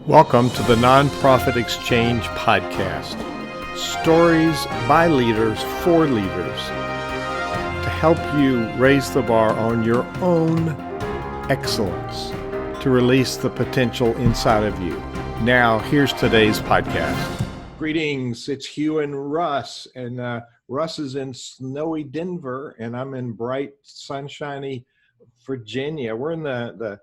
Welcome to the Nonprofit Exchange Podcast. Stories by leaders for leaders to help you raise the bar on your own excellence, to release the potential inside of you. Now, here's today's podcast. Greetings, it's Hugh and Russ, and Russ is in snowy Denver, and I'm in bright, sunshiny Virginia. We're in the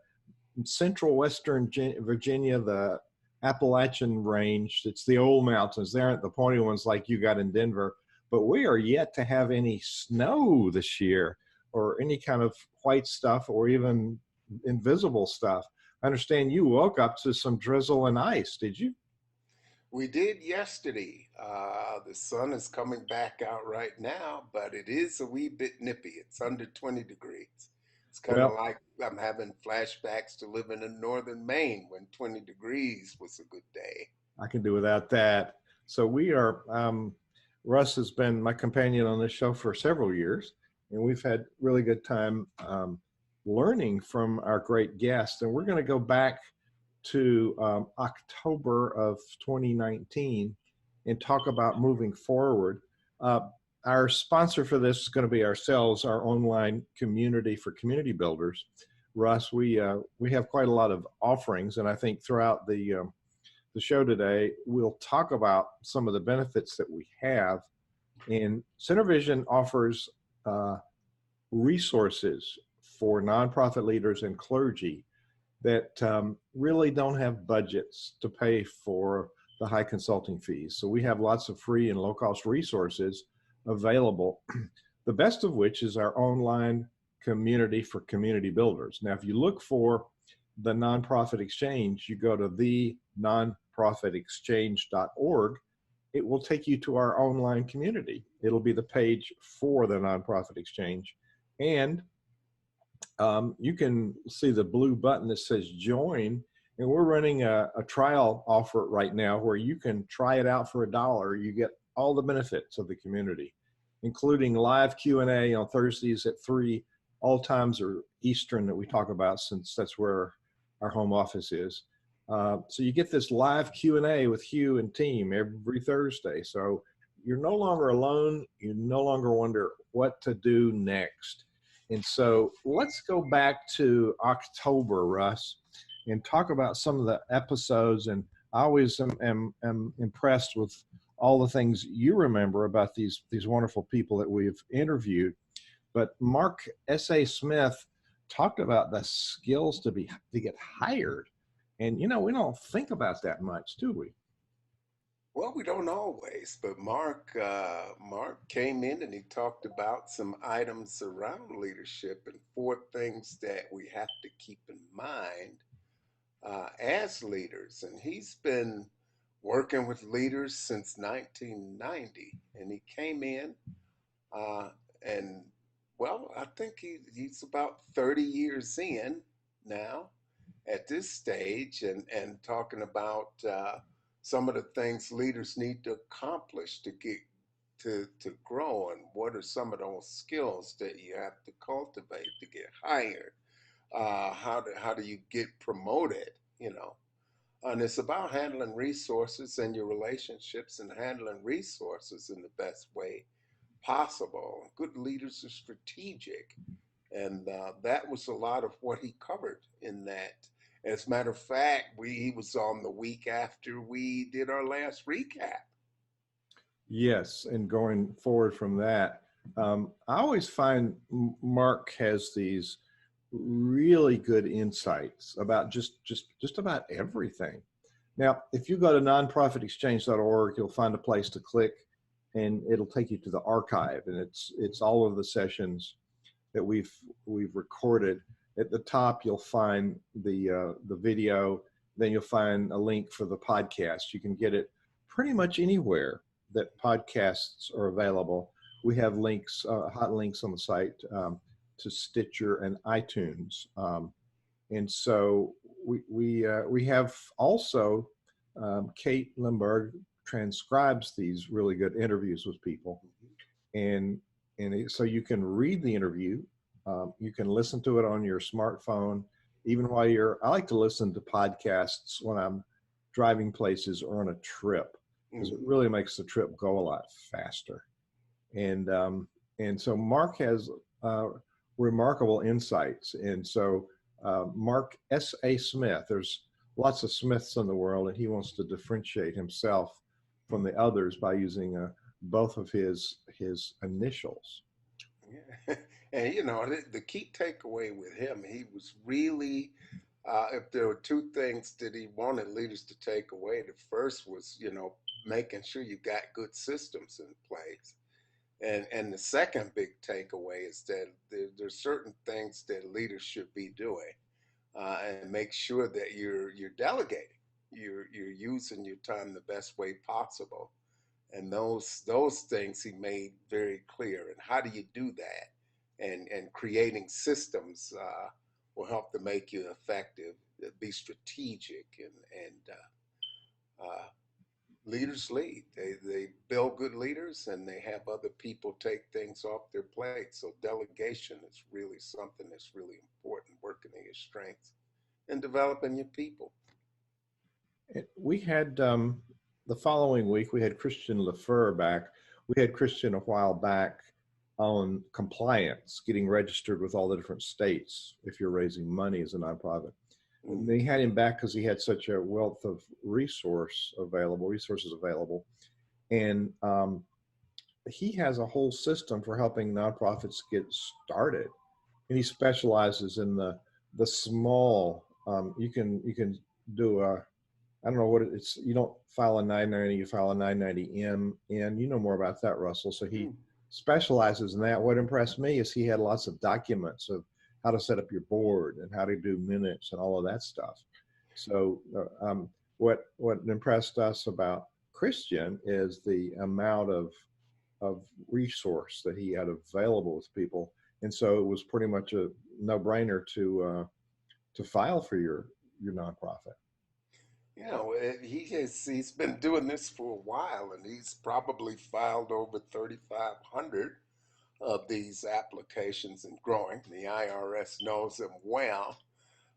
central western Virginia, the Appalachian range. It's the old mountains. They aren't the pointy ones like you got in Denver, but we are yet to have any snow this year or any kind of white stuff or even invisible stuff. I understand you woke up to some drizzle and ice, did you? We did yesterday. The sun is coming back out right now, but it is a wee bit nippy. It's under 20 degrees. It's kind of Well, like I'm having flashbacks to living in northern Maine when 20 degrees was a good day. I can do without that. So we are, Russ has been my companion on this show for several years, and we've had really good time learning from our great guests. And we're going to go back to October of 2019 and talk about moving forward. Our sponsor for this is going to be ourselves, our online community for community builders. Russ, we have quite a lot of offerings, and I think throughout the show today, we'll talk about some of the benefits that we have. And Center Vision offers resources for nonprofit leaders and clergy that really don't have budgets to pay for the high consulting fees. So we have lots of free and low-cost resources available, the best of which is our online community for community builders. Now, if you look for the Nonprofit Exchange, you go to thenonprofitexchange.org. It will take you to our online community. It'll be the page for the Nonprofit Exchange. And you can see the blue button that says join, and we're running a trial offer right now where you can try it out for $1. You get all the benefits of the community, including live Q&A on Thursdays at 3, all times are Eastern that we talk about since that's where our home office is. So you get this live Q&A with Hugh and team every Thursday. So you're no longer alone. You no longer wonder what to do next. And so let's go back to October, Russ, and talk about some of the episodes. And I always am impressed with all the things you remember about these wonderful people that we've interviewed. But Mark S.A. Smith talked about the skills to get hired. And, you know, we don't think about that much, do we? Well, we don't always, but Mark came in and he talked about some items around leadership and 4 things that we have to keep in mind as leaders. And he's been working with leaders since 1990, and he came in and well, I think he's about 30 years in now at this stage, and talking about some of the things leaders need to accomplish to get to grow, and what are some of those skills that you have to cultivate to get hired. How do you get promoted? You know, and it's about handling resources and your relationships and handling resources in the best way possible. Good leaders are strategic. And that was a lot of what he covered in that. As a matter of fact, he was on the week after we did our last recap. Yes, and going forward from that, I always find Mark has these really good insights about just about everything. Now, if you go to nonprofitexchange.org, you'll find a place to click, and it'll take you to the archive, and it's all of the sessions that we've recorded. At the top, you'll find the video. Then you'll find a link for the podcast. You can get it pretty much anywhere that podcasts are available. We have links, hot links on the site to Stitcher and iTunes, and so we have also Kate Lindbergh transcribes these really good interviews with people, and so you can read the interview. You can listen to it on your smartphone, even while I like to listen to podcasts when I'm driving places or on a trip, because it Hmm. really makes the trip go a lot faster. And so Mark has uh, remarkable insights. And so Mark S.A. Smith, there's lots of Smiths in the world, and he wants to differentiate himself from the others by using both of his initials. Yeah. And the key takeaway with him, he was really, if there were two things that he wanted leaders to take away, the first was, making sure you got good systems in place. And the second big takeaway is that there's certain things that leaders should be doing, and make sure that you're delegating, you're using your time the best way possible, and those things he made very clear. And how do you do that? And creating systems will help to make you effective, be strategic, and leaders lead. They build good leaders, and they have other people take things off their plate. So delegation is really something that's really important. Working in your strengths and developing your people. We had the following week, we had Christian LaFeur back. We had Christian a while back on compliance, getting registered with all the different states if you're raising money as a nonprofit. And they Hmm. had him back because he had such a wealth of resources available. And he has a whole system for helping nonprofits get started. And he specializes in the small. You can do a, I don't know what it's. You don't file a 990, you file a 990M, and you know more about that, Russell. So he specializes in that. What impressed me is he had lots of documents of how to set up your board and how to do minutes and all of that stuff. So what impressed us about Christian is the amount of resource that he had available with people, and so it was pretty much a no-brainer to file for your nonprofit. He's been doing this for a while, and he's probably filed over 3,500 of these applications and growing. The IRS knows him well,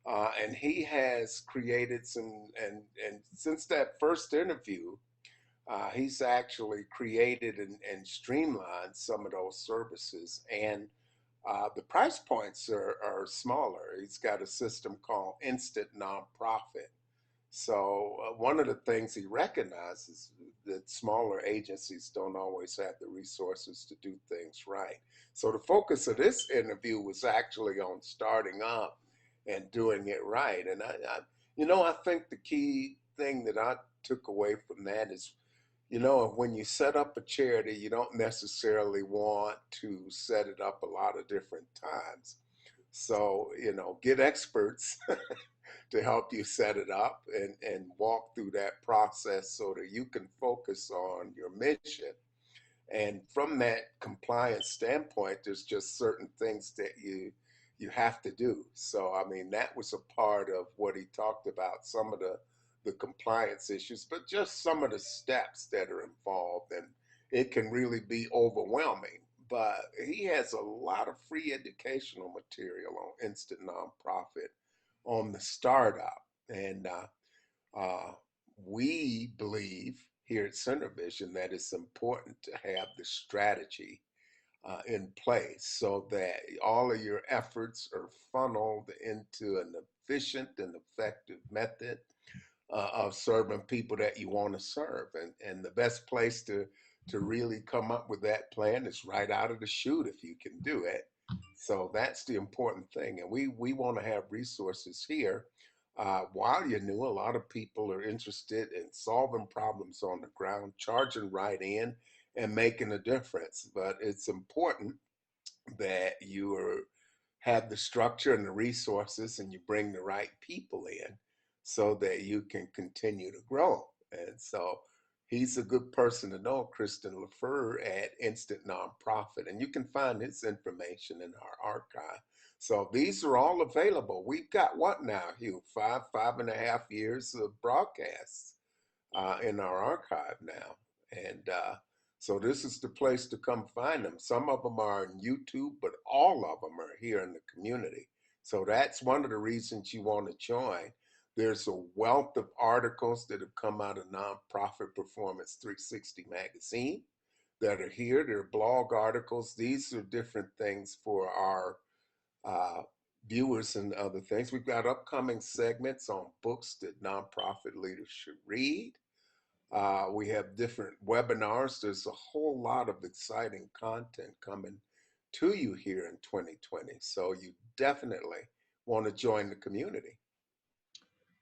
and he has created some. And since that first interview, he's actually created and streamlined some of those services, and the price points are smaller. He's got a system called Instant Nonprofit. So one of the things he recognizes that smaller agencies don't always have the resources to do things right. So the focus of this interview was actually on starting up and doing it right. And I think the key thing that I took away from that is, when you set up a charity, you don't necessarily want to set it up a lot of different times. So, get experts to help you set it up and walk through that process so that you can focus on your mission. And from that compliance standpoint, there's just certain things that you have to do. So I mean, that was a part of what he talked about, some of the compliance issues, but just some of the steps that are involved, and it can really be overwhelming. But he has a lot of free educational material on Instant Nonprofit on the startup. And uh, we believe here at Center Vision that it's important to have the strategy in place so that all of your efforts are funneled into an efficient and effective method of serving people that you want to serve. And the best place to really come up with that plan is right out of the chute if you can do it. So that's the important thing. And we want to have resources here. While you're new, a lot of people are interested in solving problems on the ground, charging right in, and making a difference. But it's important that have the structure and the resources, and you bring the right people in so that you can continue to grow. And so he's a good person to know, Kristen LaFeur at Instant Nonprofit, and you can find his information in our archive. So these are all available. We've got what now, Hugh? 5.5 years of broadcasts in our archive now. And so this is the place to come find them. Some of them are on YouTube, but all of them are here in the community. So that's one of the reasons you want to join. There's a wealth of articles that have come out of Nonprofit Performance 360 magazine that are here. There are blog articles. These are different things for our uh, viewers and other things. We've got upcoming segments on books that nonprofit leaders should read. We have different webinars. There's a whole lot of exciting content coming to you here in 2020. So you definitely want to join the community.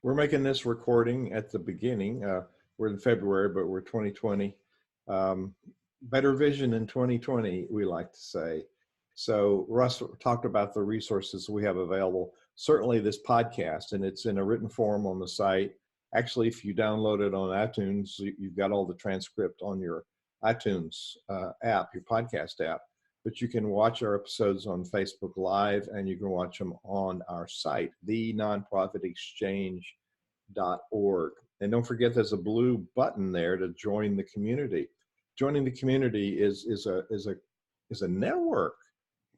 We're making this recording at the beginning. We're in February, but we're 2020. Um, better vision in 2020, we like to say. So Russ talked about the resources we have available. Certainly this podcast, and it's in a written form on the site. Actually, if you download it on iTunes, you've got all the transcript on your iTunes app, your podcast app. But you can watch our episodes on Facebook Live, and you can watch them on our site, thenonprofitexchange.org. And don't forget, there's a blue button there to join the community. Joining the community is a network,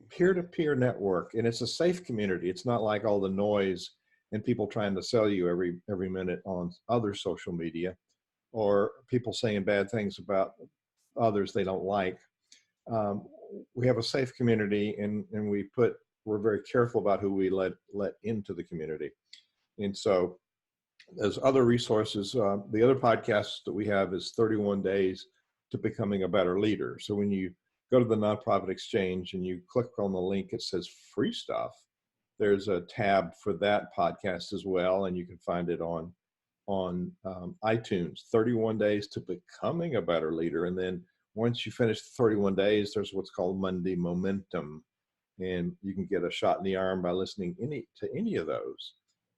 peer-to-peer network, and it's a safe community. It's not like all the noise and people trying to sell you every minute on other social media, or people saying bad things about others they don't like. Um, we have a safe community, and we're very careful about who we let into the community. And so there's other resources. The other podcast that we have is 31 Days to Becoming a Better Leader. So when you go to the Nonprofit Exchange and you click on the link, it says free stuff. There's a tab for that podcast as well, and you can find it on iTunes. 31 Days to Becoming a Better Leader. And then once you finish the 31 days, there's what's called Monday Momentum, and you can get a shot in the arm by listening to any of those.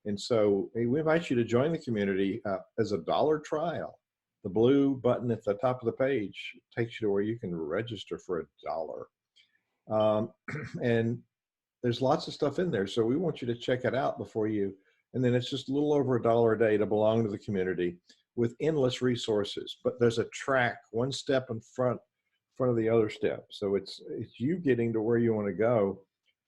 And so we invite you to join the community as a dollar trial. The blue button at the top of the page takes you to where you can register for $1. And there's lots of stuff in there. So we want you to check it out before you, and then it's just a little over $1 a day to belong to the community with endless resources. But there's a track, one step in front of the other step. So it's you getting to where you want to go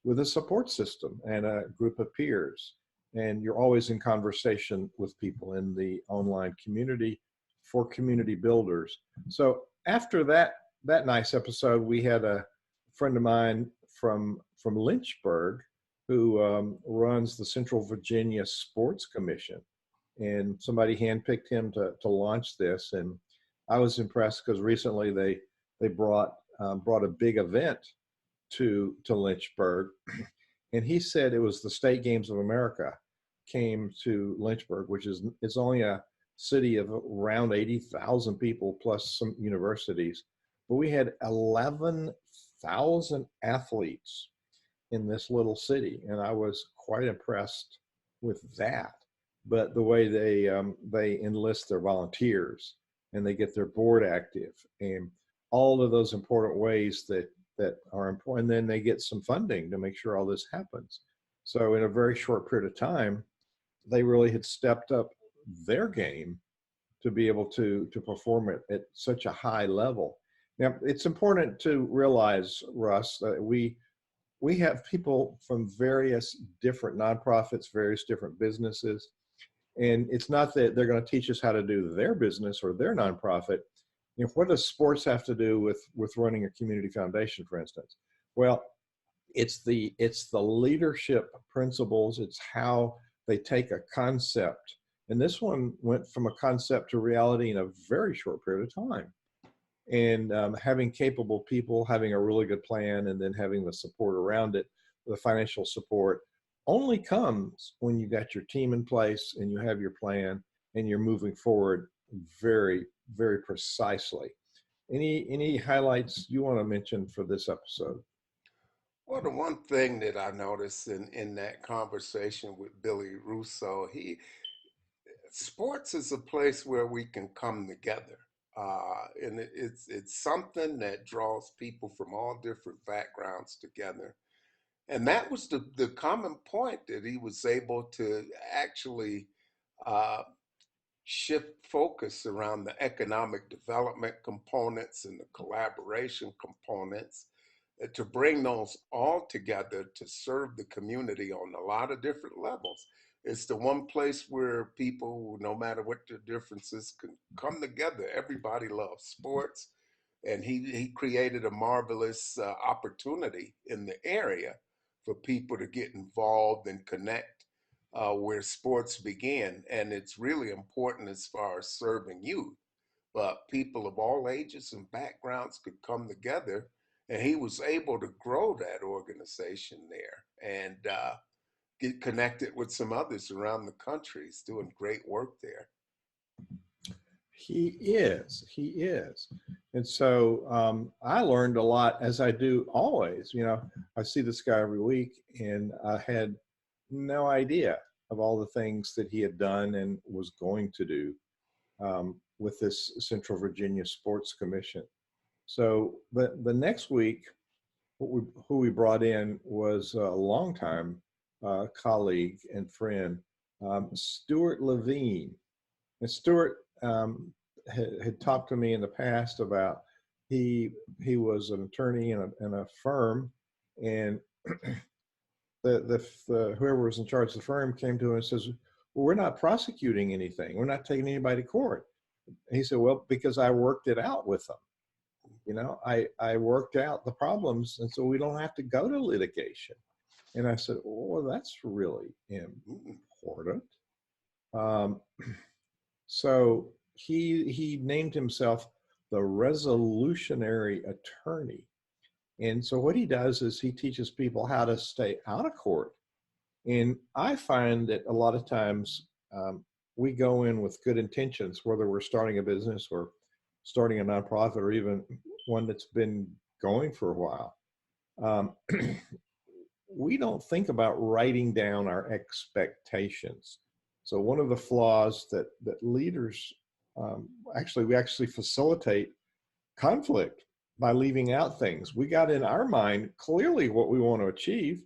with a support system and a group of peers. And you're always in conversation with people in the online community for community builders. So after that nice episode, we had a friend of mine from Lynchburg who runs the Central Virginia Sports Commission, and somebody handpicked him to launch this. And I was impressed because recently they brought a big event to Lynchburg, and he said it was the State Games of America came to Lynchburg, which is it's only a city of around 80,000 people plus some universities, but we had 11,000 athletes in this little city, and I was quite impressed with that. But the way they enlist their volunteers and they get their board active and all of those important ways that are important, and then they get some funding to make sure all this happens. So in a very short period of time, they really had stepped up their game to be able to perform it at such a high level. Now, it's important to realize, Russ, that we have people from various different nonprofits, various different businesses, and it's not that they're going to teach us how to do their business or their nonprofit. You know, what does sports have to do with running a community foundation, for instance? Well, it's the leadership principles. It's how they take a concept, and this one went from a concept to reality in a very short period of time. And having capable people, having a really good plan, and then having the support around it, the financial support, only comes when you got your team in place and you have your plan and you're moving forward very, very precisely. Any highlights you want to mention for this episode? Well, the one thing that I noticed in that conversation with Billy Russo, sports is a place where we can come together. And it's something that draws people from all different backgrounds together. And that was the common point that he was able to actually uh, shift focus around the economic development components and the collaboration components, to bring those all together to serve the community on a lot of different levels. It's the one place where people, no matter what their differences, can come together. Everybody loves sports, and he created a marvelous opportunity in the area for people to get involved and connect where sports begin. And it's really important as far as serving youth. But people of all ages and backgrounds could come together, and he was able to grow that organization there and get connected with some others around the country. He's doing great work there. He is. And so I learned a lot, as I do always. You know, I see this guy every week, and I had no idea of all the things that he had done and was going to do with this Central Virginia Sports Commission. So the next week, who we brought in was a longtime colleague and friend, Stuart Levine. And Stuart had talked to me in the past about he he was an attorney in a firm, and the whoever was in charge of the firm came to him and says, "Well, we're not prosecuting anything. We're not taking anybody to court." And he said, "Well, because I worked it out with them. You know, I worked out the problems, and so we don't have to go to litigation." And I said, "Well, that's really important." Um, so he named himself the resolutionary attorney. And so what he does is he teaches people how to stay out of court. And I find that a lot of times we go in with good intentions, whether we're starting a business or starting a nonprofit or even one that's been going for a while. Um, we don't think about writing down our expectations. So one of the flaws that leaders we actually facilitate conflict by leaving out things. We got in our mind clearly what we want to achieve.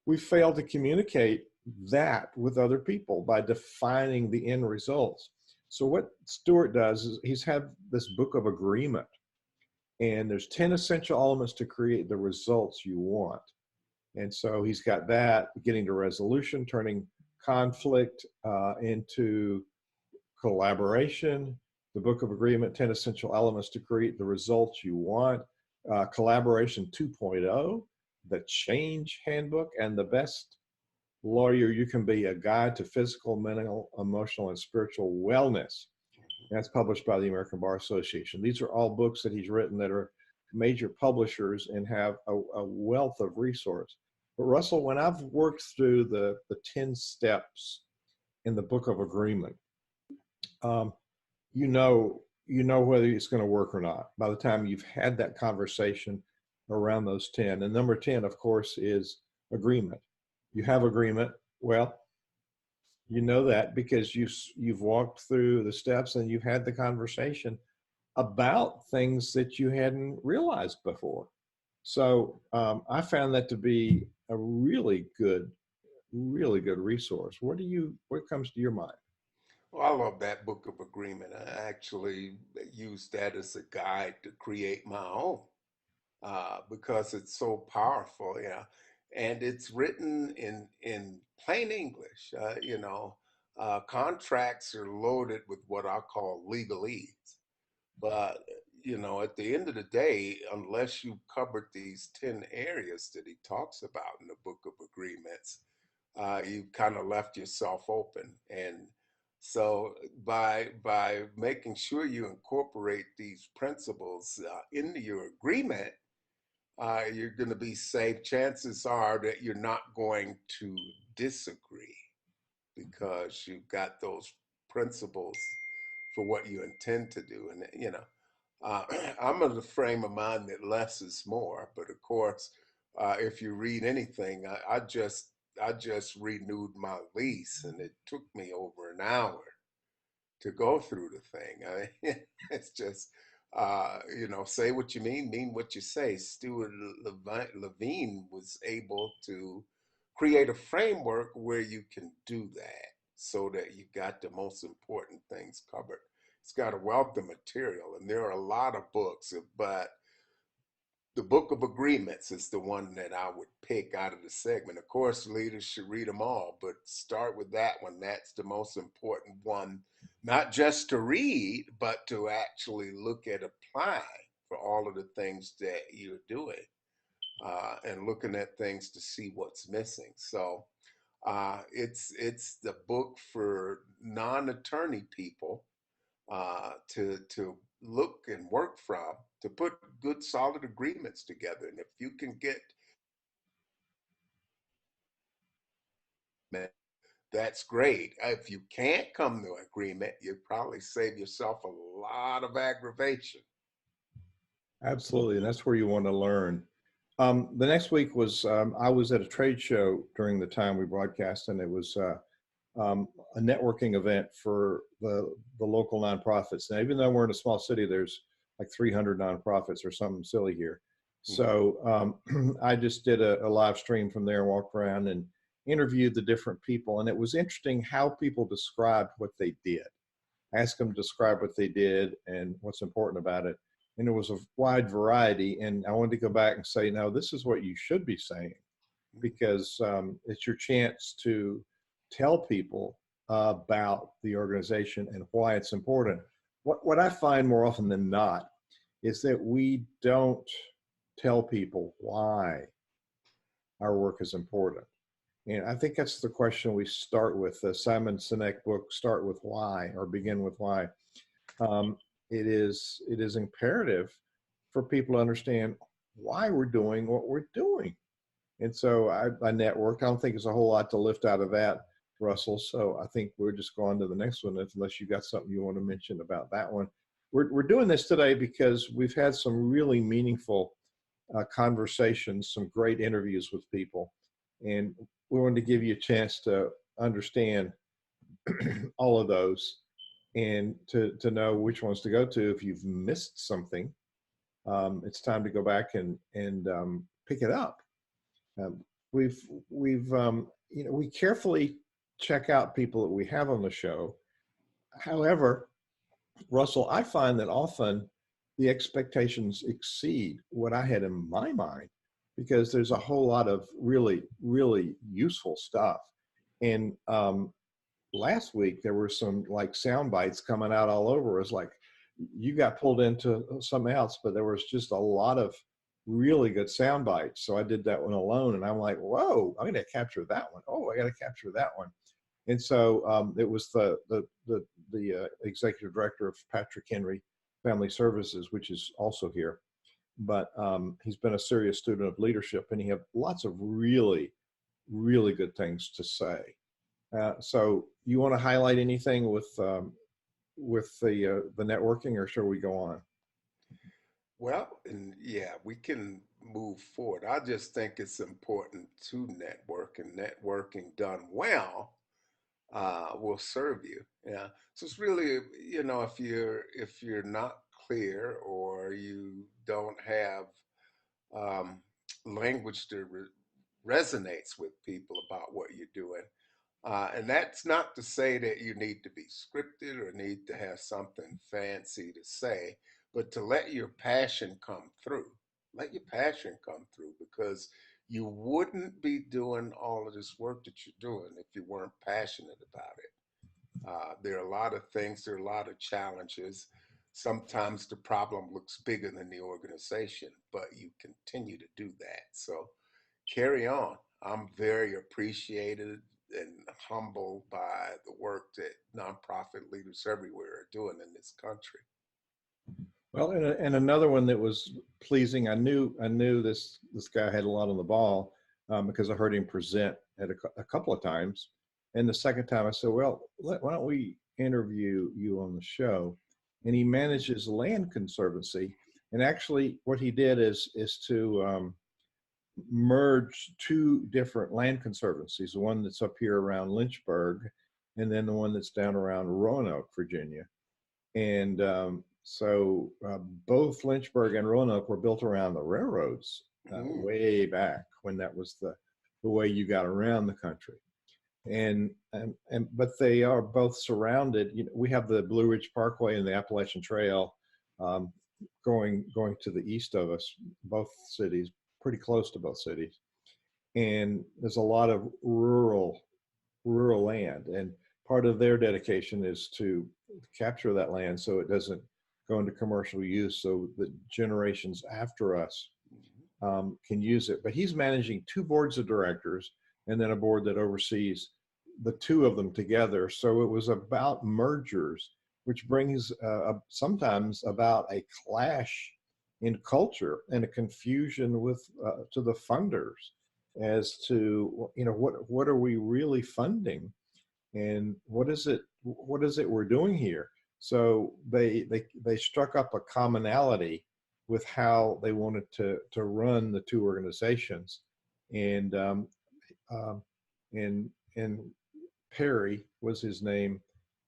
We fail to communicate that with other people by defining the end results. So what Stuart does is he's had this book of agreement, and there's 10 essential elements to create the results you want. And so he's got that, getting to resolution, turning conflict into collaboration, the book of agreement, 10 essential elements to create the results you want, collaboration 2.0, the change handbook, and the best lawyer you can be, a guide to physical, mental, emotional, and spiritual wellness. And that's published by the American Bar Association. These are all books that he's written that are major publishers and have a wealth of resource. But Russell, when I've worked through the 10 steps in the book of agreement, um, you know whether it's going to work or not by the time you've had that conversation around those 10. And number 10, of course, is agreement. You have agreement. Well, you know that because you've walked through the steps and you've had the conversation about things that you hadn't realized before. So I found that to be a really good resource. What comes to your mind? Well, I love that book of agreement. I actually use that as a guide to create my own because it's so powerful, and it's written in plain English. Contracts are loaded with what I call legalese, but at the end of the day, unless you covered these 10 areas that he talks about in the book of agreements, you kind of left yourself open. And so by making sure you incorporate these principles into your agreement, you're going to be safe. Chances are that you're not going to disagree because you've got those principles for what you intend to do. And uh, I'm of the frame of mind that less is more. But of course, if you read anything, I just renewed my lease, and it took me over an hour to go through the thing. I mean, it's just, say what you mean what you say. Stuart Levine was able to create a framework where you can do that so that you got the most important things covered. It's got a wealth of material, and there are a lot of books, but the Book of Agreements is the one that I would pick out of the segment. Of course, leaders should read them all, but start with that one. That's the most important one, not just to read, but to actually look at applying for all of the things that you're doing, and looking at things to see what's missing. So it's the book for non-attorney people, to look and work from, to put good solid agreements together. And if you can get, that's great. If you can't come to an agreement, you probably save yourself a lot of aggravation. Absolutely, and that's where you want to learn. The next week was I was at a trade show during the time we broadcast, and it was a networking event for the local nonprofits. Now, even though we're in a small city, there's like 300 nonprofits or something silly here. Mhm. So I just did a live stream from there, walked around and interviewed the different people, and it was interesting how people described what they did. Ask them to describe what they did and what's important about it. And it was a wide variety. And I wanted to go back and say, no, this is what you should be saying, because it's your chance to tell people about the organization and why it's important. What I find more often than not is that we don't tell people why our work is important. And I think that's the question we start with. The Simon Sinek book, Start with Why, or Begin with Why. It is imperative for people to understand why we're doing what we're doing. And so I networked. I don't think there's a whole lot to lift out of that, Russell. So I think we're just going to the next one, unless you got something you want to mention about that one. We're doing this today because we've had some really meaningful conversations, some great interviews with people. And we wanted to give you a chance to understand all of those and to know which ones to go to. If you've missed something, it's time to go back and pick it up. Um, we carefully check out people that we have on the show. However, Russell, I find that often the expectations exceed what I had in my mind, because there's a whole lot of really, really useful stuff. And last week there were some like sound bites coming out all over. It's like you got pulled into something else, but there was just a lot of really good sound bites. So I did that one alone, and I'm like, whoa, I'm going to capture that one. Oh, I got to capture that one. And so it was the executive director of Patrick Henry Family Services, which is also here. But he's been a serious student of leadership, and he had lots of really, really good things to say. So you want to highlight anything with the networking, or shall we go on? Well, and yeah, we can move forward. I just think it's important to network, and networking done well will serve you. Yeah. So it's really, if you're not clear, or you don't have um, language that resonates with people about what you're doing. And that's not to say that you need to be scripted or need to have something fancy to say, but to let your passion come through. Let your passion come through, because you wouldn't be doing all of this work that you're doing if you weren't passionate about it. There are a lot of things, there are a lot of challenges. Sometimes the problem looks bigger than the organization, but you continue to do that. So carry on. I'm very appreciated and humbled by the work that nonprofit leaders everywhere are doing in this country. Well, and another one that was pleasing. I knew this guy had a lot on the ball, because I heard him present at a couple of times. And the second time, I said, "Well, why don't we interview you on the show?" And he manages land conservancy. And actually, what he did is to merge two different land conservancies: the one that's up here around Lynchburg, and then the one that's down around Roanoke, Virginia. And both Lynchburg and Roanoke were built around the railroads Mm, way back when that was the way you got around the country. And but they are both surrounded. We have the Blue Ridge Parkway and the Appalachian Trail. Um, going to the east of us, both cities, pretty close to both cities, and there's a lot of rural land, and part of their dedication is to capture that land so it doesn't go into commercial use, so that generations after us can use it. But he's managing two boards of directors and then a board that oversees the two of them together. So it was about mergers, which brings sometimes about a clash in culture and a confusion with to the funders as to what are we really funding and what is it we're doing here. So they struck up a commonality with how they wanted to run the two organizations, and um, and Perry was his name.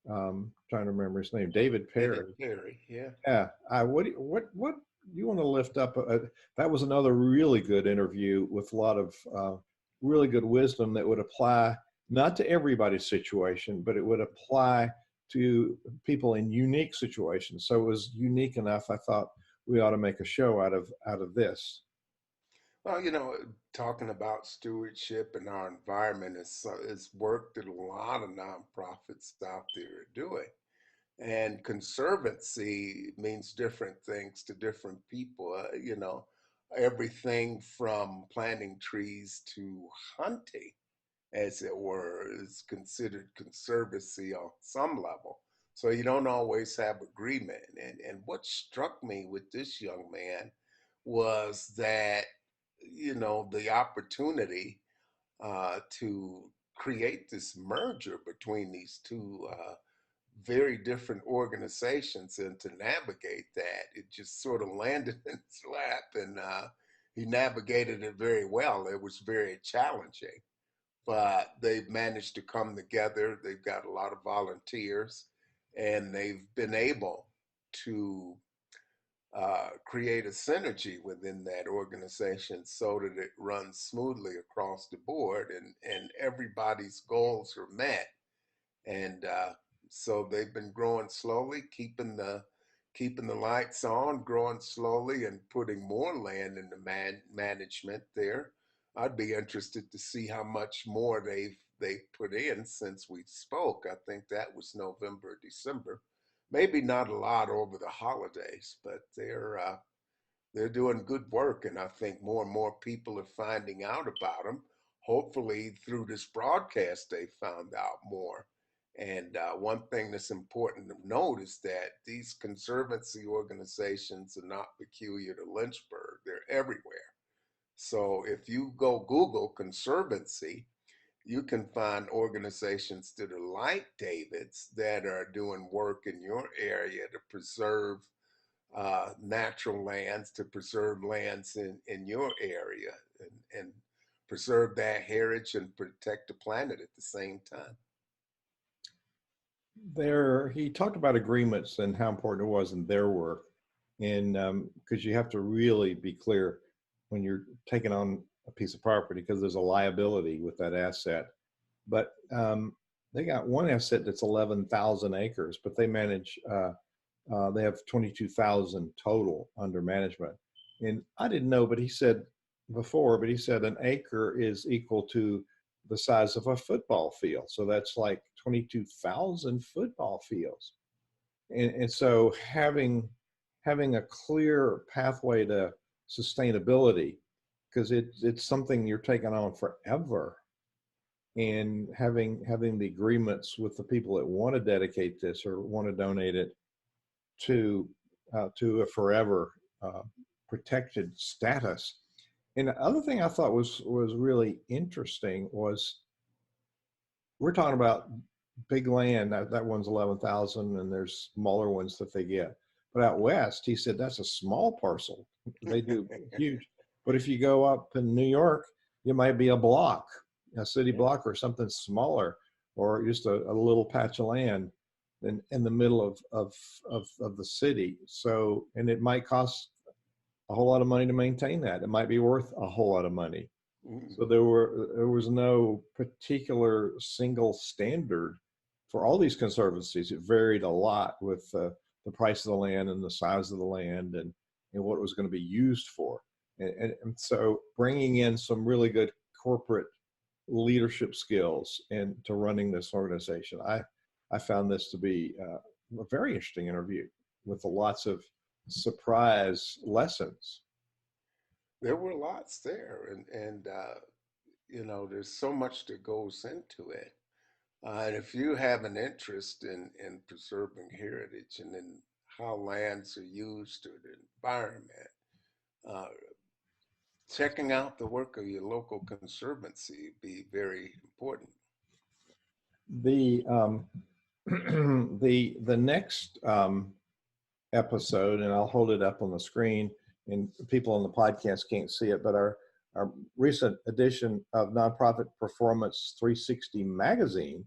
Trying to remember his name, David David Perry. Perry, yeah. Yeah. What you want to lift up? That was another really good interview with a lot of really good wisdom that would apply not to everybody's situation, but it would apply to people in unique situations. So it was unique enough. I thought we ought to make a show out of this. Well, talking about stewardship and our environment is work that a lot of nonprofits out there are doing. And conservancy means different things to different people. Everything from planting trees to hunting, as it were, is considered conservancy on some level. So you don't always have agreement. And what struck me with this young man was that, the opportunity to create this merger between these two very different organizations, and to navigate that, it just sort of landed in his lap, and he navigated it very well. It was very challenging, but they've managed to come together. They've got a lot of volunteers, and they've been able to create a synergy within that organization so that it runs smoothly across the board, and everybody's goals are met. And so they've been growing slowly, keeping the lights on, growing slowly, and putting more land in the management there. I'd be interested to see how much more they've put in since we spoke. I think that was November, December. Maybe not a lot over the holidays, but they're doing good work, and I think more and more people are finding out about them. Hopefully, through this broadcast, they found out more. And one thing that's important to note is that these conservancy organizations are not peculiar to Lynchburg, they're everywhere. So if you go Google conservancy, you can find organizations that are like David's that are doing work in your area to preserve natural lands, to preserve lands in your area, and preserve that heritage and protect the planet at the same time. He talked about agreements and how important it was in their work, and because you have to really be clear when you're taking on a piece of property, because there's a liability with that asset. But they got one asset that's 11,000 acres, but they have 22,000 total under management. And I didn't know, but he said an acre is equal to the size of a football field. So that's like 22,000 football fields. And so having a clear pathway to sustainability, because it's something you're taking on forever, and having the agreements with the people that want to dedicate this or want to donate it to a forever protected status. And the other thing I thought was really interesting was, we're talking about big land. That one's 11,000, and there's smaller ones that they get. But out west, he said that's a small parcel. They do huge. But if you go up in New York, it might be a block, a city block, or something smaller, or just a little patch of land in the middle of the city. So, and it might cost a whole lot of money to maintain that. It might be worth a whole lot of money. So there was no particular single standard for all these conservancies. It varied a lot with the the price of the land and the size of the land and what it was going to be used for. And so bringing in some really good corporate leadership skills into running this organization, I found this to be a very interesting interview with lots of surprise lessons. There were lots there, and there's so much that goes into it. And if you have an interest in preserving heritage and in how lands are used or the environment, uh, checking out the work of your local conservancy be very important. The the next episode, and I'll hold it up on the screen, and people on the podcast can't see it, but our recent edition of Nonprofit Performance 360 magazine,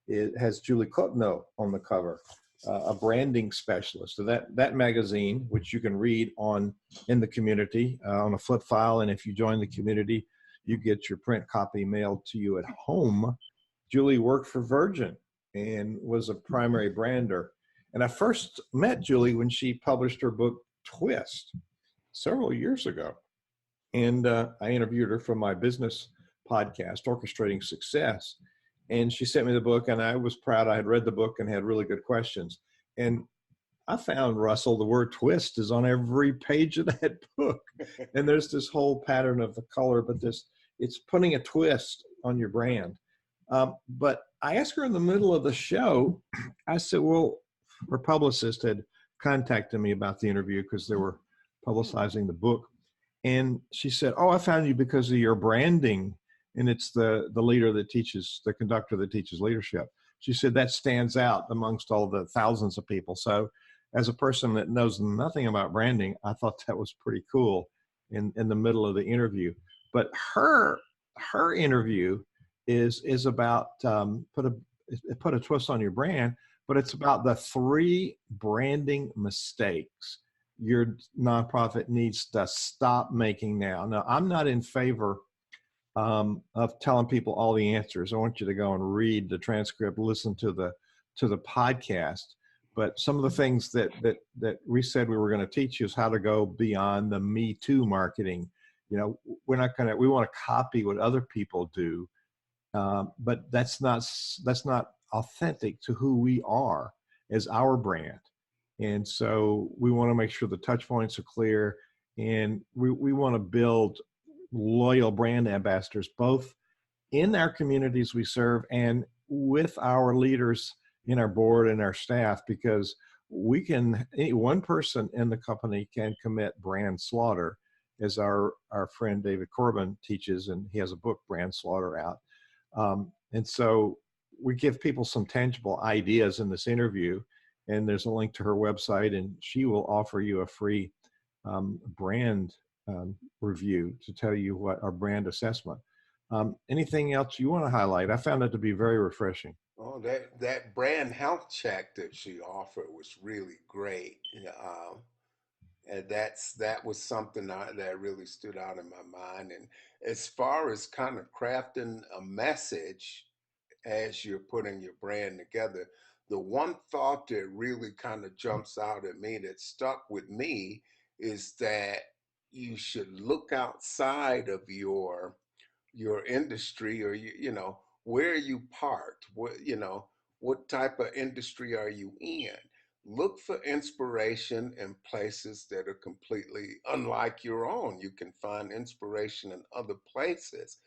it has Julie Kopno on the cover, a branding specialist. So that magazine, which you can read in the community on a flip file, and if you join the community, you get your print copy mailed to you at home. Julie worked for Virgin and was a primary brander. And I first met Julie when she published her book, Twist, several years ago. And I interviewed her for my business podcast, Orchestrating Success. And she sent me the book, and I was proud. I had read the book and had really good questions. And I found, Russell, the word twist is on every page of that book. And there's this whole pattern of the color, but it's putting a twist on your brand. But I asked her in the middle of the show, I said, well, her publicist had contacted me about the interview because they were publicizing the book. And she said, oh, I found you because of your branding. And it's the leader that teaches, the conductor that teaches leadership. She said that stands out amongst all the thousands of people. So as a person that knows nothing about branding, I thought that was pretty cool in the middle of the interview. But her interview is about put a twist on your brand, but it's about the 3 branding mistakes your nonprofit needs to stop making now. Now, I'm not in favor of telling people all the answers. I want you to go and read the transcript, listen to the podcast. But some of the things that we said we were going to teach you is how to go beyond the Me Too marketing. You know, we want to copy what other people do, but that's not authentic to who we are as our brand. And so we want to make sure the touch points are clear, and we want to build loyal brand ambassadors, both in our communities we serve and with our leaders in our board and our staff, because one person in the company can commit brand slaughter, as our friend David Corbin teaches, and he has a book, Brand Slaughter, out. And so we give people some tangible ideas in this interview, and there's a link to her website, and she will offer you a free brand review to tell you what our brand assessment. Anything else you want to highlight? I found it to be very refreshing. Oh, that brand health check that she offered was really great. And that was something that really stood out in my mind. And as far as kind of crafting a message as you're putting your brand together, the one thought that really kind of jumps out at me, that stuck with me, is that you should look outside of your industry, or where are you parked, what type of industry are you in. Look for inspiration in places that are completely unlike your own. You can find inspiration in other places.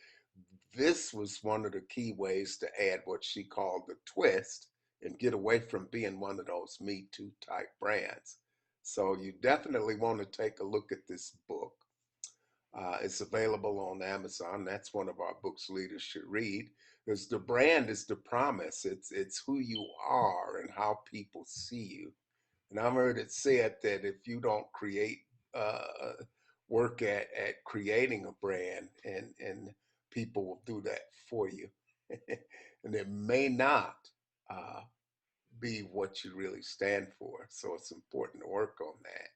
This was one of the key ways to add what she called the twist and get away from being one of those Me Too type brands. So you definitely want to take a look at this book. It's available on Amazon. That's one of our books leaders should read, because the brand is the promise. It's who you are and how people see you. And I've heard it said that if you don't work at creating a brand, and people will do that for you, and it may not uh, be what you really stand for. So it's important to work on that.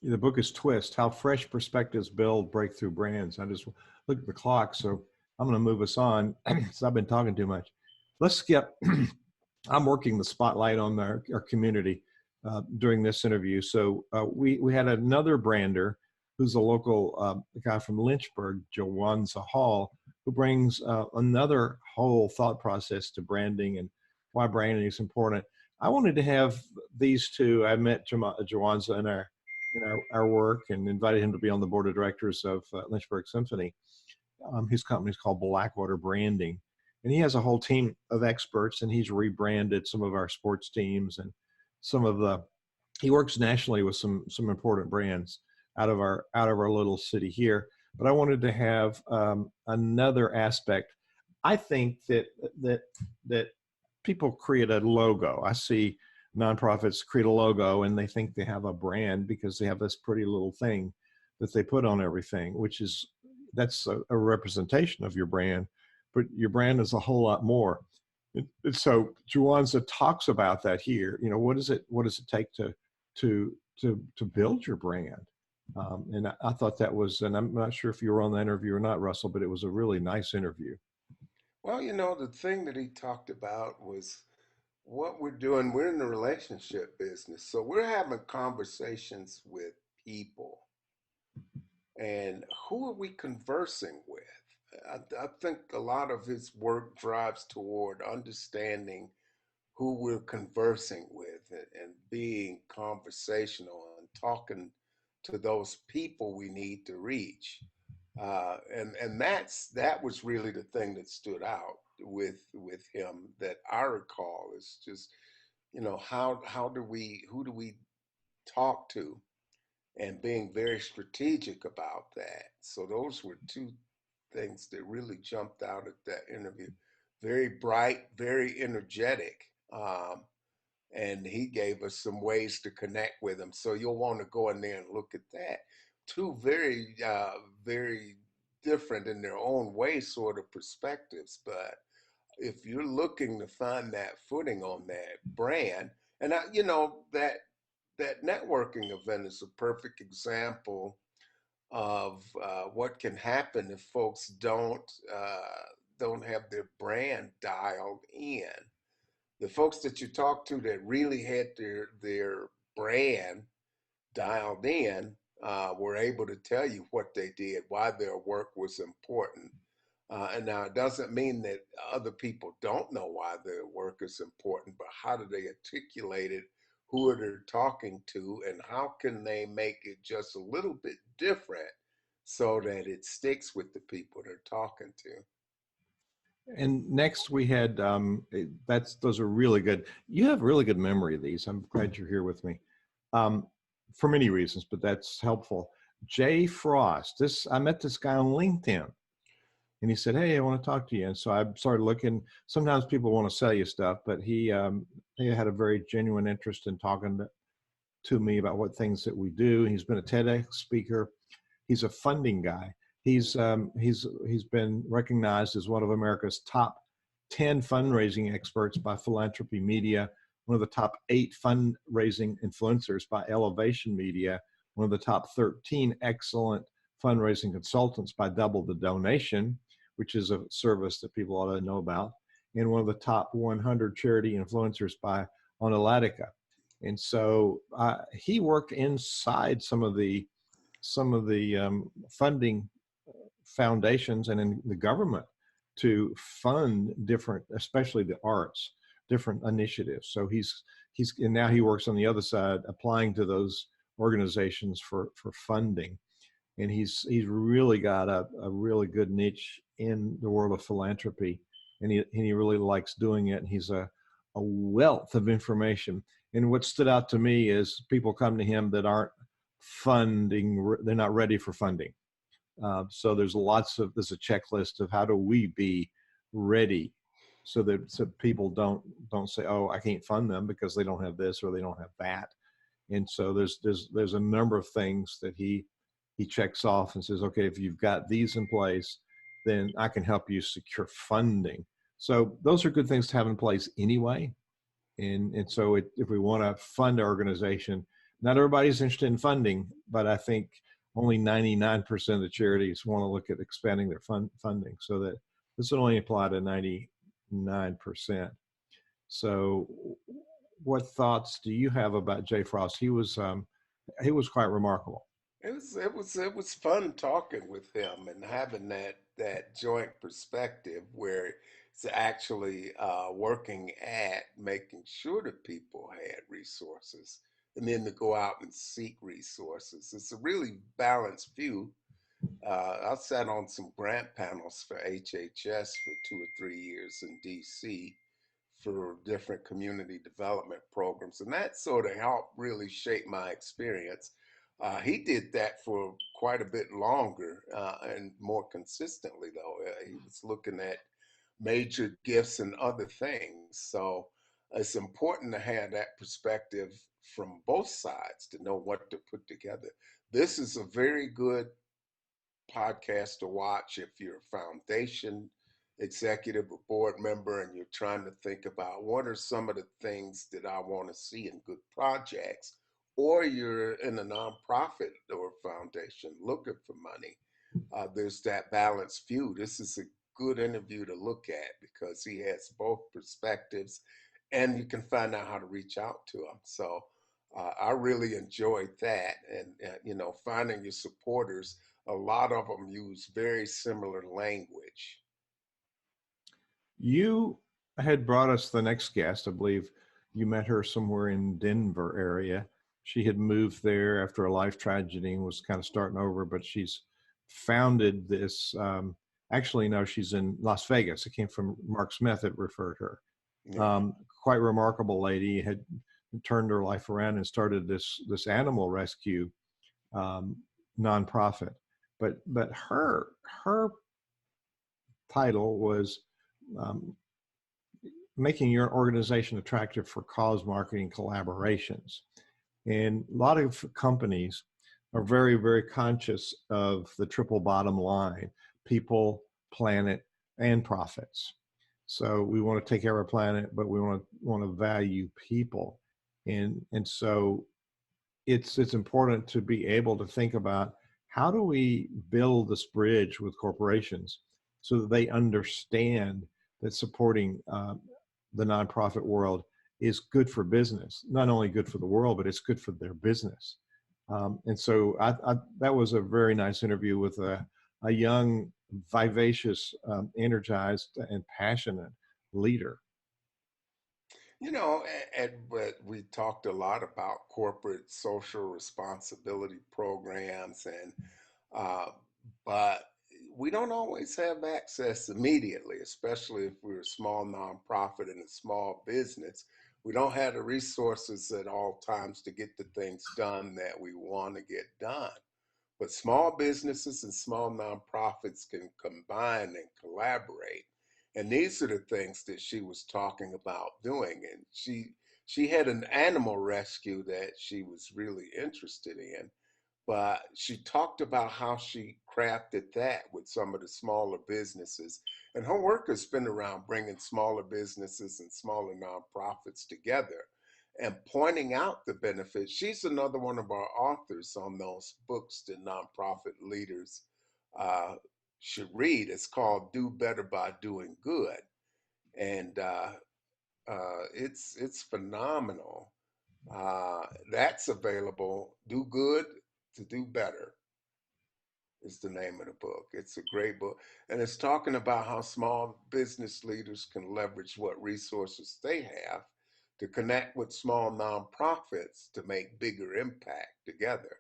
The book is Twist: How Fresh Perspectives Build Breakthrough Brands. I just looked at the clock, so I'm going to move us on because I've been talking too much. Let's skip. I'm working the spotlight on our community. during this interview. So we had another brander who's a local guy from Lynchburg, Jawanza Hall, who brings another whole thought process to branding and why branding is important. I wanted to have these two. I met Jawanza in our work and invited him to be on the board of directors of Lynchburg Symphony. His company is called Blackwater Branding, and he has a whole team of experts, and he's rebranded some of our sports teams and some of the. He works nationally with some important brands out of our little city here. But I wanted to have another aspect. I think that people create a logo. I see nonprofits create a logo and they think they have a brand because they have this pretty little thing that they put on everything, which is that's a representation of your brand, but your brand is a whole lot more. So Juwanza talks about that here. You know, what does it take to build your brand? And I thought that was, and I'm not sure if you were on the interview or not, Russell, but it was a really nice interview. Well, the thing that he talked about was what we're doing. We're in the relationship business, so we're having conversations with people. And who are we conversing with? I think a lot of his work drives toward understanding who we're conversing with and being conversational and talking to those people we need to reach. And that was really the thing that stood out with him that I recall is just, how do we who do we talk to, and being very strategic about that. So those were two things that really jumped out at that interview. Very bright, very energetic. And he gave us some ways to connect with him. So you'll want to go in there and look at that. Two very different in their own way sort of perspectives. But if you're looking to find that footing on that brand, and that networking event is a perfect example of what can happen if folks don't have their brand dialed in. The folks that you talk to that really had their brand dialed in were able to tell you what they did, why their work was important. And now it doesn't mean that other people don't know why their work is important, but how do they articulate it? Who are they talking to? And how can they make it just a little bit different so that it sticks with the people they're talking to? And next we had those are really good. You have really good memory of these. I'm glad you're here with me, um, for many reasons, but that's helpful. Jay Frost. I met this guy on LinkedIn, and he said, "Hey, I want to talk to you." And so I started looking. Sometimes people want to sell you stuff, but he had a very genuine interest in talking to me about what things that we do. He's been a TEDx speaker. He's a funding guy. He's been recognized as one of America's top 10 fundraising experts by Philanthropy Media, one of the top 8 fundraising influencers by Elevation Media, one of the top 13 excellent fundraising consultants by Double the Donation, which is a service that people ought to know about, and one of the top 100 charity influencers by Onalatica. And so he worked inside some of the funding foundations and in the government to fund different, especially the arts, different initiatives. So and now he works on the other side, applying to those organizations for funding. And he's really got a really good niche in the world of philanthropy, and he really likes doing it. And he's a wealth of information. And what stood out to me is people come to him that aren't funding, they're not ready for funding. So there's a checklist of how do we be ready so people don't say, oh, I can't fund them because they don't have this or they don't have that. And so there's a number of things that he checks off and says, okay, if you've got these in place, then I can help you secure funding. So those are good things to have in place anyway. And so if we want to fund our organization, not everybody's interested in funding, but I think only 99% of the charities want to look at expanding their funding, so that this would only apply to 99%. So what thoughts do you have about Jay Frost? He was quite remarkable. It was fun talking with him and having that joint perspective where it's actually working at making sure that people had resources and then to go out and seek resources. It's a really balanced view. I sat on some grant panels for HHS for 2 or 3 years in DC for different community development programs, and that sort of helped really shape my experience. He did that for quite a bit longer and more consistently, though. He was looking at major gifts and other things. So it's important to have that perspective from both sides to know what to put together. This is a very good podcast to watch if you're a foundation executive or board member and you're trying to think about what are some of the things that I want to see in good projects, or you're in a nonprofit or foundation looking for money. There's that balanced view. This is a good interview to look at because he has both perspectives and you can find out how to reach out to him. So I really enjoyed that. And, finding your supporters, a lot of them use very similar language. You had brought us the next guest. I believe you met her somewhere in Denver area. She had moved there after a life tragedy and was kind of starting over, but she's founded this. Actually, no, she's in Las Vegas. It came from Mark Smith that referred her. Yeah. Quite remarkable lady, had turned her life around and started this animal rescue um, nonprofit. But her title was um, making your organization attractive for cause marketing collaborations. And a lot of companies are very, very conscious of the triple bottom line: people, planet, and profits. So we want to take care of our planet, but we want to value people. And so it's important to be able to think about how do we build this bridge with corporations so that they understand that supporting the nonprofit world is good for business, not only good for the world, but it's good for their business. And so that was a very nice interview with a young, vivacious, energized, and passionate leader. But we talked a lot about corporate social responsibility programs, and uh, but we don't always have access immediately, especially if we're a small nonprofit and a small business. We don't have the resources at all times to get the things done that we want to get done. But small businesses and small nonprofits can combine and collaborate. And these are the things that she was talking about doing. And she had an animal rescue that she was really interested in, but she talked about how she crafted that with some of the smaller businesses. And her work has been around bringing smaller businesses and smaller nonprofits together and pointing out the benefits. She's another one of our authors on those books that nonprofit leaders uh, should read. It's called "Do Better by Doing Good," and it's phenomenal. That's available. Do Good to Do Better is the name of the book. It's a great book. And it's talking about how small business leaders can leverage what resources they have to connect with small nonprofits to make bigger impact together.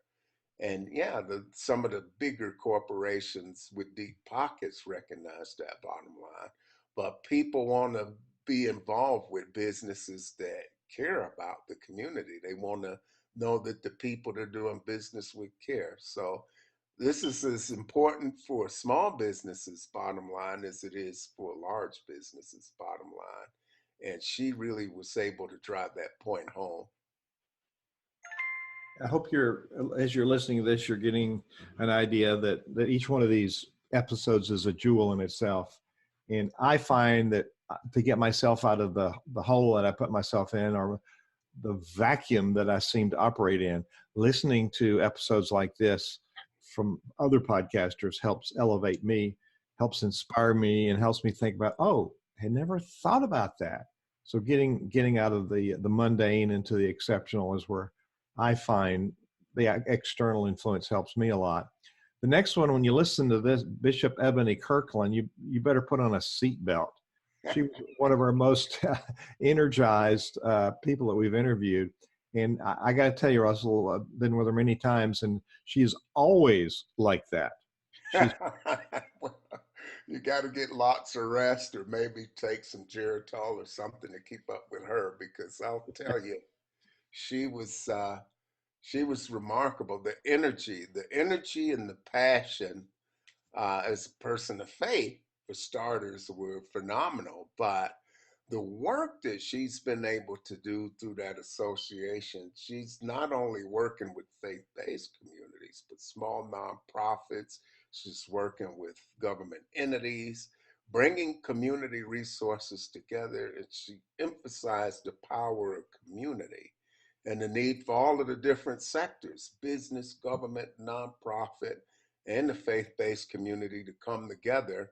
And yeah, some of the bigger corporations with deep pockets recognize that bottom line. But people want to be involved with businesses that care about the community. They want to know that the people they're doing business with care. So this is as important for small businesses, bottom line, as it is for large businesses, bottom line. And she really was able to drive that point home. I hope as you're listening to this, you're getting an idea that each one of these episodes is a jewel in itself. And I find that to get myself out of the hole that I put myself in, or the vacuum that I seem to operate in, listening to episodes like this from other podcasters helps elevate me, helps inspire me, and helps me think about, oh, I never thought about that. So getting out of the mundane into the exceptional is where I find the external influence helps me a lot. The next one, when you listen to this, Bishop Ebony Kirkland, you better put on a seatbelt. She was one of our most energized people that we've interviewed. And I got to tell you, Russell, I've been with her many times, and she's always like that. She's Well, you got to get lots of rest or maybe take some Geritol or something to keep up with her because I'll tell you, she was she was remarkable. The energy and the passion as a person of faith, for starters, were phenomenal. But the work that she's been able to do through that association, she's not only working with faith based communities, but small nonprofits. She's working with government entities, bringing community resources together. And she emphasized the power of community and the need for all of the different sectors: business, government, nonprofit, and the faith-based community to come together,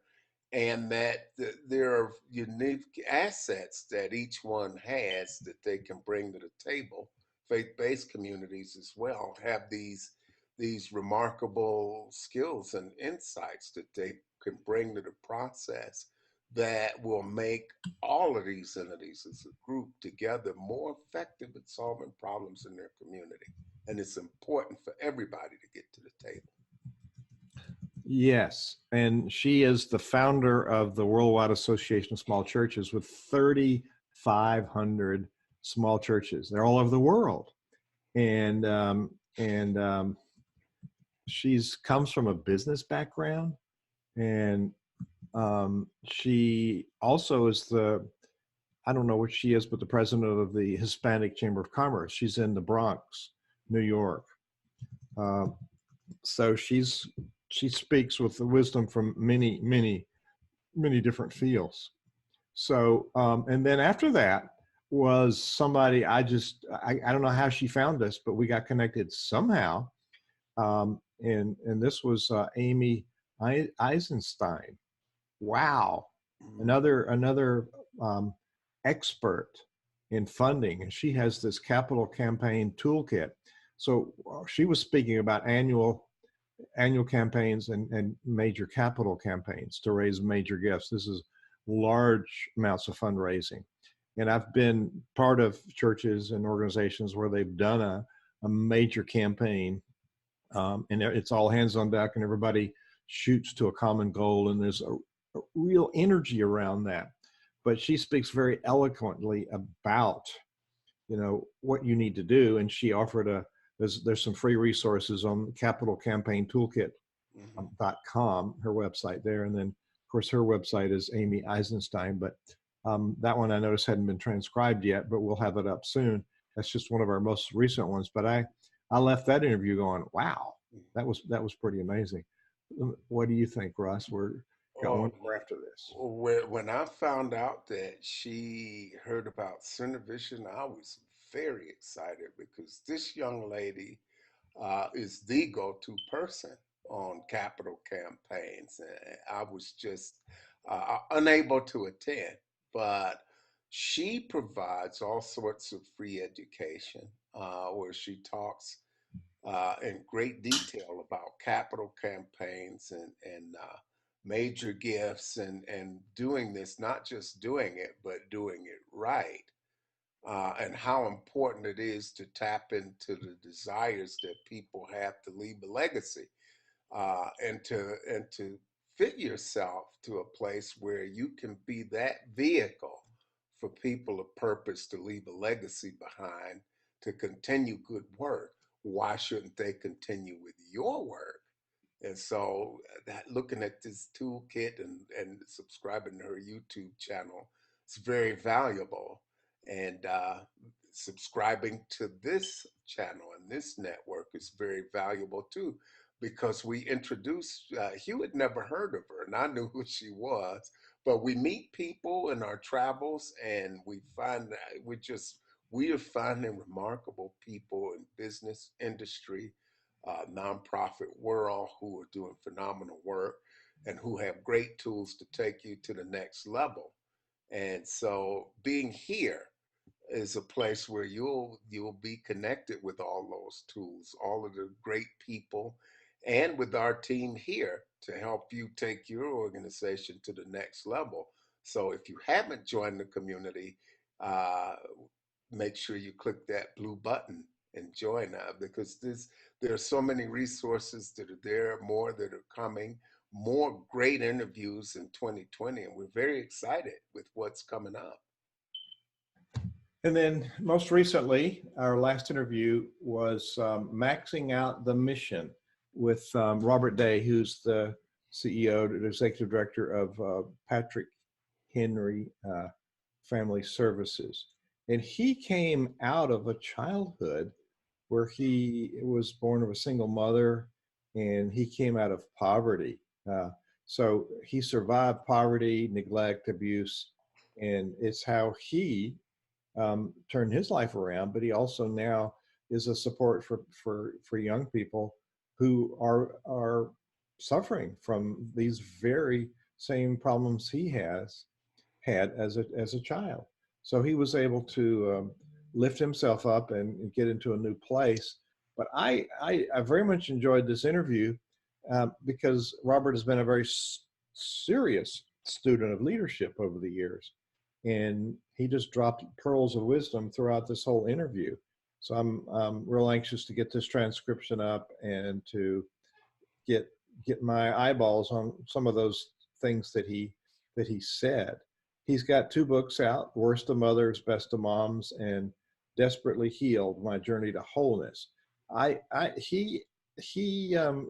and that there are unique assets that each one has that they can bring to the table. Faith-based communities as well have these remarkable skills and insights that they can bring to the process that will make all of these entities as a group together more effective at solving problems in their community. And it's important for everybody to get to the table. Yes, and she is the founder of the Worldwide Association of Small Churches with 3,500 small churches. They're all over the world, and she's comes from a business background, and she also is the I don't know what she is, but the president of the Hispanic Chamber of Commerce. She's in the Bronx, New York. Uh, so she speaks with the wisdom from many different fields. So and then after that was somebody I don't know how she found us, but we got connected somehow. And this was Amy Eisenstein. Wow, Mhm. another um, expert in funding, and she has this capital campaign toolkit. So she was speaking about annual campaigns and major capital campaigns to raise major gifts. This is large amounts of fundraising. And I've been part of churches and organizations where they've done a major campaign, and it's all hands on deck and everybody shoots to a common goal. And there's a real energy around that. But she speaks very eloquently about what you need to do, and she offered there's some free resources on Capital Campaign Toolkit Mhm. .com, her website there. And then of course her website is Amy Eisenstein, but that one I noticed hadn't been transcribed yet, but we'll have it up soon. That's just one of our most recent ones. But I left that interview going, wow, that was pretty amazing. What do you think, Russ? We're got one Oh, more after this. when I found out that she heard about Cinevision, I was very excited because this young lady is the go-to person on capital campaigns. And I was just unable to attend, but she provides all sorts of free education where she talks in great detail about capital campaigns and major gifts and doing this, not just doing it, but doing it right. And how important it is to tap into the desires that people have to leave a legacy, and to fit yourself to a place where you can be that vehicle for people of purpose to leave a legacy behind, to continue good work. Why shouldn't they continue with your work? And so that looking at this toolkit and subscribing to her YouTube channel is very valuable. And subscribing to this channel and this network is very valuable too, because we introduced, Hugh had never heard of her, and I knew who she was, but we meet people in our travels and we find that we are finding remarkable people in business industry, nonprofit world who are doing phenomenal work and who have great tools to take you to the next level. And so being here is a place where you'll be connected with all those tools, all of the great people, and with our team here to help you take your organization to the next level. So if you haven't joined the community, uh, make sure you click that blue button and join now, because there are so many resources that are there, more that are coming, more great interviews in 2020, and we're very excited with what's coming up. And then most recently, our last interview was maxing out the mission with Robert Day, who's the CEO and executive director of Patrick Henry Family Services. And he came out of a childhood where he was born of a single mother and he came out of poverty. Uh, so he survived poverty, neglect, abuse, and it's how he turned his life around. But he also now is a support for young people who are suffering from these very same problems he has had as a child. So he was able to lift himself up and get into a new place. But I very much enjoyed this interview because Robert has been a very serious student of leadership over the years, and he just dropped pearls of wisdom throughout this whole interview. So I'm real anxious to get this transcription up and to get get my eyeballs on some of those things that he said. He's got two books out: Worst of Mothers, Best of Moms, and Desperately Healed: My Journey to Wholeness. I he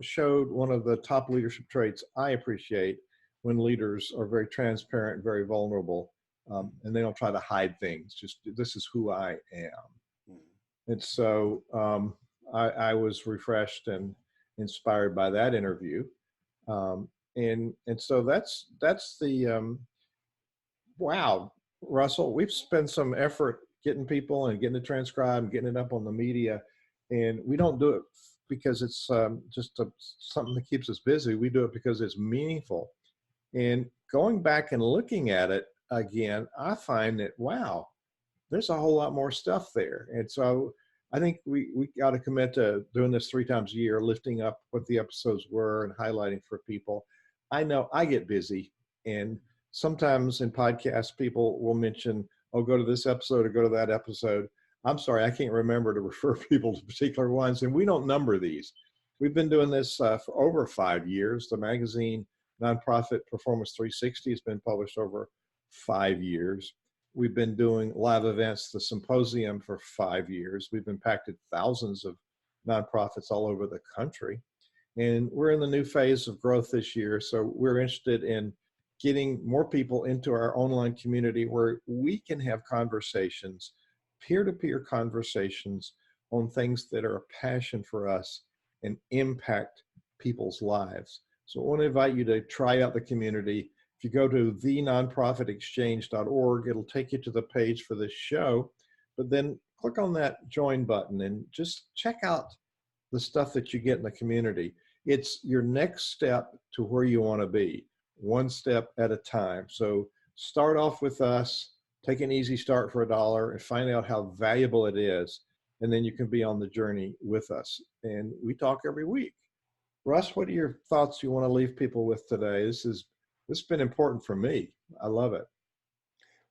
showed one of the top leadership traits I appreciate when leaders are very transparent, very vulnerable, and they don't try to hide things. Just this is who I am. Mm. And so I was refreshed and inspired by that interview. And so that's the wow, Russell. We've spent some effort getting people and getting it transcribed, getting it up on the media, and we don't do it because it's just something that keeps us busy. We do it because it's meaningful. And going back and looking at it again, I find that wow, there's a whole lot more stuff there. And so I think we got to commit to doing this 3 times a year, lifting up what the episodes were and highlighting for people. I know I get busy, and sometimes in podcasts, people will mention, oh, go to this episode or go to that episode. I'm sorry, I can't remember to refer people to particular ones, and we don't number these. We've been doing this for over 5 years. The magazine Nonprofit Performance 360 has been published over 5 years. We've been doing live events, the symposium, for 5 years. We've impacted thousands of nonprofits all over the country. And we're in the new phase of growth this year. So we're interested in getting more people into our online community where we can have conversations, peer-to-peer conversations on things that are a passion for us and impact people's lives. So I want to invite you to try out the community. If you go to thenonprofitexchange.org, it'll take you to the page for this show, but then click on that join button and just check out the stuff that you get in the community. It's your next step to where you want to be, one step at a time. So start off with us, take an easy start for $1 and find out how valuable it is. And then you can be on the journey with us. And we talk every week. Russ, what are your thoughts you want to leave people with today? This has been important for me. I love it.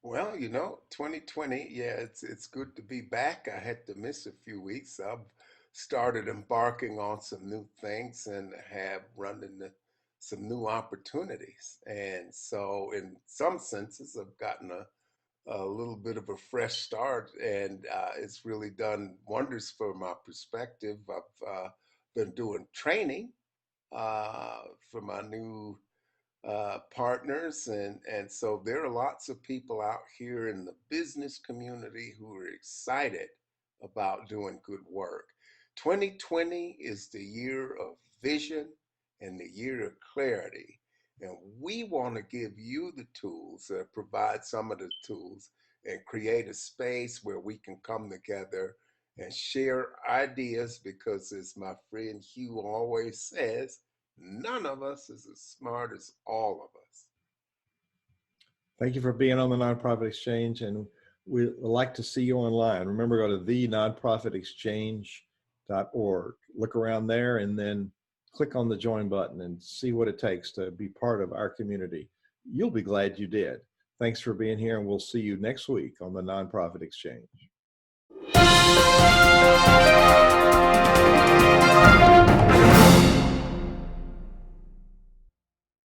Well, 2020, yeah, it's good to be back. I had to miss a few weeks. I've started embarking on some new things and have run into some new opportunities. And so, in some senses, I've gotten a little bit of a fresh start, and it's really done wonders for my perspective. I've been doing training uh, for my new partners, and so there are lots of people out here in the business community who are excited about doing good work. 2020 is the year of vision and the year of clarity, and we want to give you the tools, provide some of the tools, and create a space where we can come together and share ideas, because as my friend Hugh always says, none of us is as smart as all of us. Thank you for being on the Nonprofit Exchange, and we'd like to see you online. Remember, go to thenonprofitexchange.org. Look around there and then click on the join button and see what it takes to be part of our community. You'll be glad you did. Thanks for being here, and we'll see you next week on the Nonprofit Exchange.